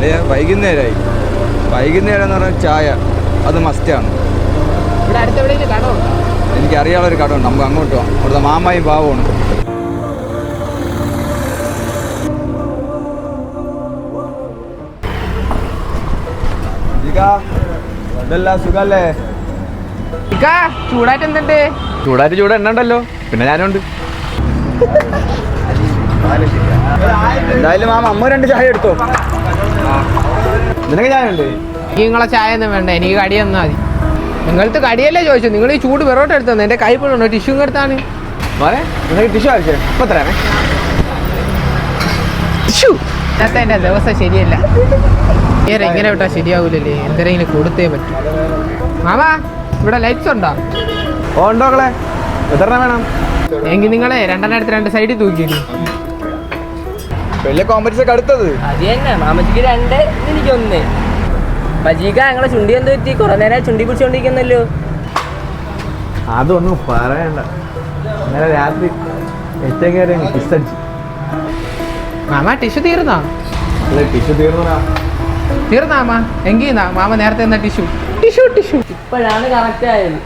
അല്ലേ വൈകുന്നേരമായി. വൈകുന്നേരം എന്ന് പറഞ്ഞാൽ ചായ അത് മസ്റ്റാണ്. ഇവിടെ അടുത്തെവിടെയെങ്കിലും കട ഉണ്ടോ? എനിക്കറിയാനുള്ളൊരു കട ഉണ്ട്, നമുക്ക് അങ്ങോട്ട് പോകാം. അവിടുത്തെ മാമായും പാവമാണ്. ഇതെല്ലാം സുഖല്ലേ? ചൂടായിട്ട് എന്തുണ്ട്? ചൂടായിട്ട് ചൂട് എണ്ണണ്ടല്ലോ, പിന്നെ ഞാനുണ്ട്. എന്തായാലും മാമ അമ്മ 2 ചായ എടുത്തോ. നിനക്ക് ചായ ഉണ്ട്? നിങ്ങളെ ചായ ഒന്നും വേണ്ട, എനിക്ക് കടി തന്നാൽ മതി. നിങ്ങളത്തെ കടിയല്ലേ ചോദിച്ചു, നിങ്ങൾ ഈ ചൂട് വെറോട്ട് എടുത്തു തന്നെ. എൻ്റെ കൈ പോലുണ്ടോ? ടിഷ്യൂ എടുത്താണ്. മോനെ നിനക്ക് ടിഷ്യൂ ആവശ്യം? ഇപ്പം തരാമേ. ടിഷ്യൂ ഇന്നത്തെ എൻ്റെ ദിവസം ശരിയല്ല. ഇങ്ങനെ വിട്ടാൽ ശരിയാവൂലല്ലേ, എന്തെങ്കിലും കൊടുത്തേ പറ്റും. മാമാ ഇവിടെ ലൈറ്റ്സ് ഉണ്ടോ? ഓ ഉണ്ടോക്കളെ, എത്ര വേണം? എങ്കിൽ നിങ്ങളെ 2 എടുത്ത് 2 സൈഡിൽ തൂക്കിയില്ലേ. വലിയ കോമ്പറ്റീഷൻ ഒക്കെ അടുത്തത് അത് തന്നെ. മാമച്ചിക്ക് 2, എനിക്ക് 1. ബജീക്ക ഞങ്ങളെ ചുണ്ടി എന്ത് പറ്റി? കുറെ നേരം ചുണ്ടി പിടിച്ചോണ്ടിരിക്കുന്നല്ലോ. അതൊന്നും പറയണ്ട. ഇന്നലെ രാത്രി ഏറ്റവും കിസ്സടിച്ചു. മാമ ടിഷ്യൂ തീർന്നാ? അല്ലെ ടിഷ്യൂ തീർന്നാ മാമ? എങ്കിൽ മാമ നേരത്തെ എന്നാ ടിഷ്യൂ. ഇപ്പോഴാണ് കറക്റ്റ് ആയത്.